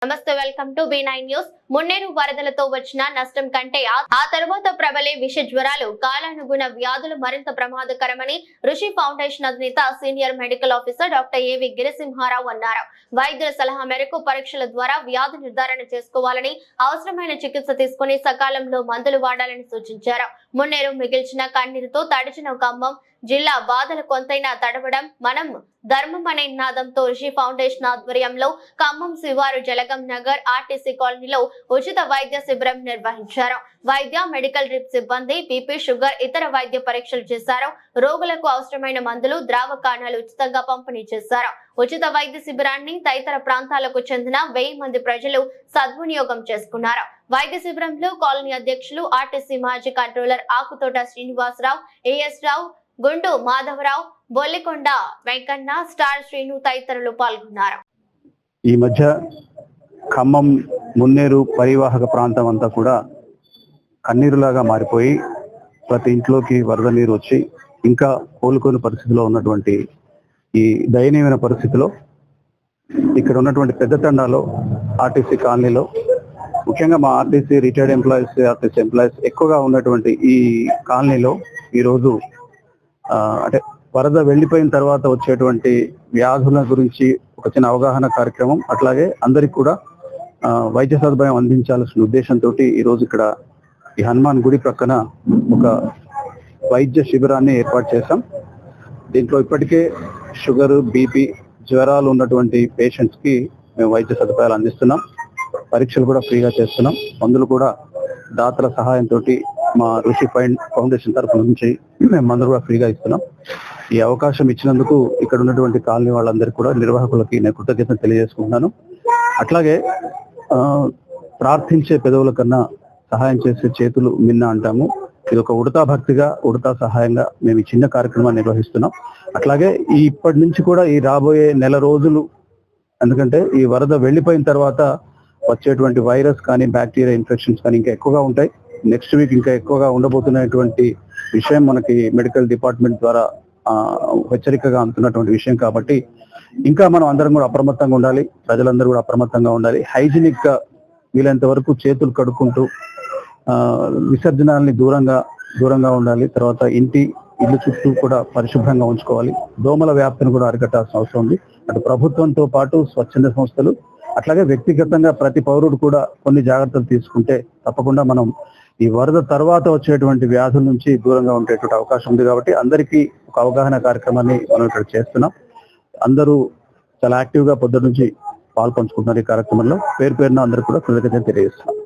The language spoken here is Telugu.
నమస్తే, welcome to B9 news. Munneru వరదలతో వచ్చిన నష్టం కంటే ఆ తర్వాత ప్రబలే విష జ్వరాలు, కాలానుగుణ వ్యాధులు మరింత ప్రమాదకరమని ఋషి ఫౌండేషన్ అధినేత సీనియర్ మెడికల్ ఆఫీసర్ డాక్టర్ ఏవి గిరిసింహారావు అన్నారు. వైద్యుల సలహా మేరకు పరీక్షల ద్వారా వ్యాధి నిర్ధారణ చేసుకోవాలని, అవసరమైన చికిత్స తీసుకుని సకాలంలో మందులు వాడాలని సూచించారు. మున్నేరు మిగిల్చిన కన్నీరుతో తడిచిన ఖమ్మం జిల్లా బాధలు కొంతైనా తడవడం మనం ధర్మం అనే నినాదంతో ఋషి ఫౌండేషన్ ఆధ్వర్యంలో ఖమ్మం శివారు జలగం నగర్ ఆర్టీసీ కాలనీలో ఉచిత వైద్య శిబిరం నిర్వహించారు. వైద్య మెడికల్ డ్రిప్ సిబ్బంది బీపీ, షుగర్, ఇతర వైద్య పరీక్షలు చేశారు. రోగులకు అవసరమైన మందులు, ద్రావకాణాలు ఉచితంగా పంపిణీ చేశారు. ఉచిత వైద్య శిబిరాన్ని తదితర ప్రాంతాలకు చెందిన 1000 మంది ప్రజలు సద్వినియోగం చేసుకున్నారు. వైద్య శిబిరంలో కాలనీ అధ్యక్షులు, ఆర్టీసీ మాజీ కంట్రోలర్ ఆకుతోట శ్రీనివాసరావు, ఏఎస్ రావు, గుండు మాధవరావు, బొల్లికొండ వెంకన్న, స్టార్ శ్రీను తదితరులు పాల్గొన్నారు. ఈ మధ్య ఖమ్మం మున్నేరు పరివాహక ప్రాంతం అంతా కూడా కన్నీరులాగా మారిపోయి ప్రతి ఇంట్లోకి వరద నీరు వచ్చి ఇంకా కోలుకోని పరిస్థితిలో ఉన్నటువంటి ఈ దయనీయమైన పరిస్థితిలో ఇక్కడ ఉన్నటువంటి పెద్ద తండాలో ఆర్టీసీ కాలనీలో ముఖ్యంగా మా RTC retired employees, RTC employees ఎక్కువగా ఉన్నటువంటి ఈ కాలనీలో ఈరోజు అంటే వరద వెళ్ళిపోయిన తర్వాత వచ్చేటువంటి వ్యాధుల గురించి ఒక చిన్న అవగాహన కార్యక్రమం, అట్లాగే అందరికి కూడా వైద్య సదుపాయం అందించాల్సిన ఉద్దేశంతో ఈరోజు ఇక్కడ ఈ హనుమాన్ గుడి ప్రక్కన ఒక వైద్య శిబిరాన్ని ఏర్పాటు చేశాం. దీంట్లో ఇప్పటికే షుగర్, బీపీ, జ్వరాలు ఉన్నటువంటి పేషెంట్స్ కి మేము వైద్య సదుపాయాలు అందిస్తున్నాం. పరీక్షలు కూడా ఫ్రీగా చేస్తున్నాం. మందులు కూడా దాతల సహాయంతో మా ఋషి ఫౌండేషన్ తరఫు నుంచి మేము మందులు కూడా ఫ్రీగా ఇస్తున్నాం. ఈ అవకాశం ఇచ్చినందుకు ఇక్కడ ఉన్నటువంటి కాలనీ వాళ్ళందరికీ కూడా, నిర్వాహకులకి నేను కృతజ్ఞతలు తెలియజేసుకుంటున్నాను. అట్లాగే ప్రార్థించే పెదవుల కన్నా సహాయం చేసే చేతులు మిన్న అంటాము. ఇది ఒక ఉడతా భక్తిగా, ఉడతా సహాయంగా మేము ఈ చిన్న కార్యక్రమాన్ని నిర్వహిస్తున్నాం. అట్లాగే ఇప్పటి నుంచి కూడా ఈ రాబోయే నెల రోజులు, ఎందుకంటే ఈ వరద వెళ్ళిపోయిన తర్వాత వచ్చేటువంటి వైరస్ కానీ, బ్యాక్టీరియా ఇన్ఫెక్షన్స్ కానీ ఇంకా ఎక్కువగా ఉంటాయి. నెక్స్ట్ వీక్ ఇంకా ఎక్కువగా ఉండబోతున్నటువంటి విషయం మనకి మెడికల్ డిపార్ట్మెంట్ ద్వారా హెచ్చరికగా అందుతున్నటువంటి విషయం. కాబట్టి ఇంకా మనం అందరం కూడా అప్రమత్తంగా ఉండాలి. ప్రజలందరూ కూడా అప్రమత్తంగా ఉండాలి. హైజీనిక్ గా వీలైనంత వరకు చేతులు కడుక్కుంటూ విసర్జనాలని దూరంగా ఉండాలి. తర్వాత ఇల్లు చుట్టూ కూడా పరిశుభ్రంగా ఉంచుకోవాలి. దోమల వ్యాప్తిని కూడా అరికట్టాల్సిన అవసరం ఉంది. అటు ప్రభుత్వంతో పాటు స్వచ్ఛంద సంస్థలు, అట్లాగే వ్యక్తిగతంగా ప్రతి పౌరుడు కూడా కొన్ని జాగ్రత్తలు తీసుకుంటే తప్పకుండా మనం ఈ వరద తర్వాత వచ్చేటువంటి వ్యాధుల నుంచి దూరంగా ఉండేటువంటి అవకాశం ఉంది. కాబట్టి అందరికీ ఒక అవగాహన కార్యక్రమాన్ని మనం ఇక్కడ చేస్తున్నాం. అందరూ చాలా యాక్టివ్ గా పొద్దున్న నుంచి పాల్పంచుకుంటున్నారు ఈ కార్యక్రమంలో. పేరున అందరూ కూడా కృతజ్ఞతలు తెలియజేస్తున్నాం.